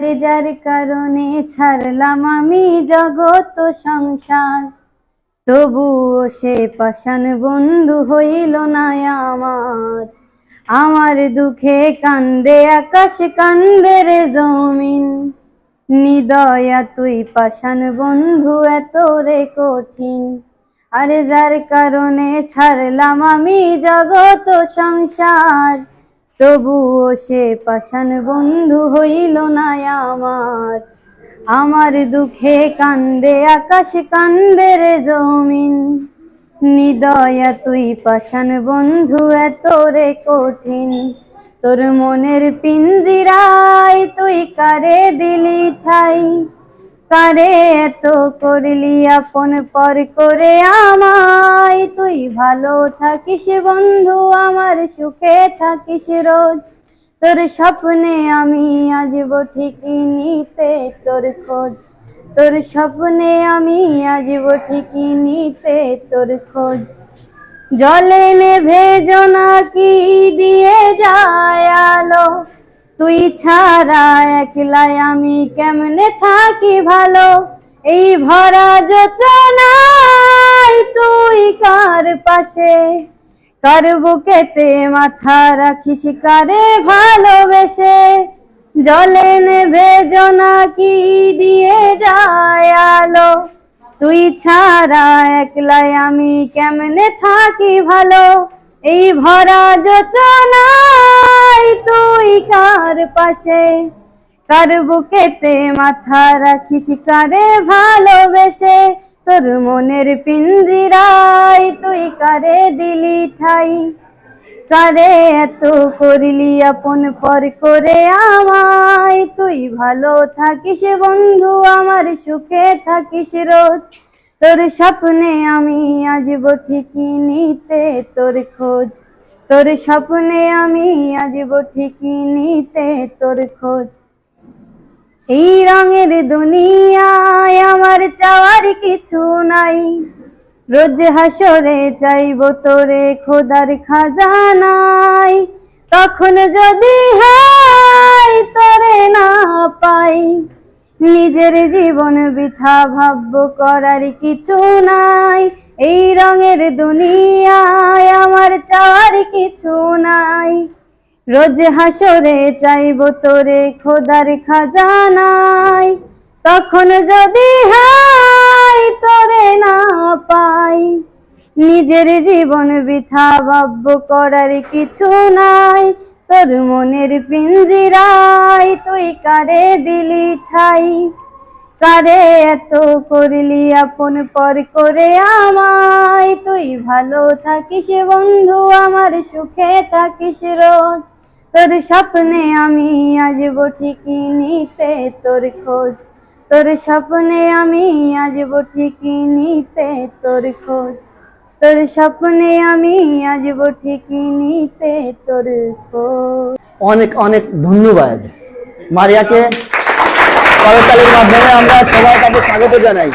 যার কারণে ছাড়লাম আমি জগৎ সংসার, তবুও সে পাষাণ বন্ধু হইল না আমার। আমার দুঃখে কান্দে আকাশ, কান্দে রে জমিন, নিদয়া তুই পাষাণ বন্ধু এত রে কঠিন। আরে যার কারণে ছাড়লাম আমি জগৎ সংসার, তবুও সে পাষাণ বন্ধু হইল না আমার। আমার দুঃখে কান্দে আকাশ, কান্দে রে জমিন, নিদয়া তুই পাষাণ বন্ধু এত রে কঠিন। তোর মনের পিঞ্জিরায় তুই কারে দিলি ঠাই, কারে এত করলি আপন পর করে আমায়। তুই ভালো থাকিস বন্ধু, আমার সুখে থাকিস রোজ, তোর স্বপ্নে আমি আসব ঠিকই নিতে তোর খোঁজ। তোর স্বপ্নে আমি আসব ঠিকই নিতে তোর খোঁজ। জলে নেভে জোনাকি দিয়ে যায় আলো, তুই ছাড়া একলাই আমি কেমনে থাকি ভালো। এই ভরা যোচনায় তুই কার পাশে, কার বুকেতে মাথা রাখিস কারে ভালোবেসে। জলে নেভে জোনাকি দিয়ে যায় আলো, তুই ছাড়া একলাই আমি কেমনে থাকি ভালো। এই ভরা যোচনায় তুই কার পাশে, কার বুকেতে মাথা রাখিস কারে ভালোবেসে। তোর মনের পিঞ্জিরায় তুই কারে দিলি ঠাই, কারে এত করলি আপন পর করে আমায়। তুই ভালো থাকিস বন্ধু, আমার সুখে থাকিস রোজ, তোর স্বপ্নে আমি আসব ঠিকই নিতে তোর খোঁজ। তোর স্বপ্নে আমি আসব ঠিকই নিতে তোর খোঁজ। এই রঙের দুনিয়ায় আমার চাওয়ার কিছু নাই, রোজ হাসরে চাইব তোরে খোদার খাজানায়। তখন যদি হাই তোরে না পাই, নিজের জীবন বৃথা ভাবব করার কিছু নাই। এই রঙের দুনিয়ায় আমার চাওয়ার কিছু নাই, রোজ হাসরে চাইব তোরে খোদার খাজানায়। তখন যদি হাই তোরে না পাই, নিজের জীবন বৃথা ভাবব করার কিছু নাই। তোর মনের পিঞ্জিরায় তুই কারে দিলি ঠাই, কারে এত করলি আপন পর করে আমায়। তুই ভালো থাকিস বন্ধু, আমার সুখে থাকিস রোজ, তোর স্বপ্নে আমি আসব ঠিকই নিতে তোর খোঁজ। তোর স্বপ্নে আমি আসব ঠিকই নিতে তোর খোঁজ। তোর স্বপ্নে আমি আসব ঠিকই নিতে তোর খোঁজ। অনেক অনেক ধন্যবাদ মারিয়াকে। করতালির মাধ্যমে আমরা সবাই তাকে স্বাগত জানাই।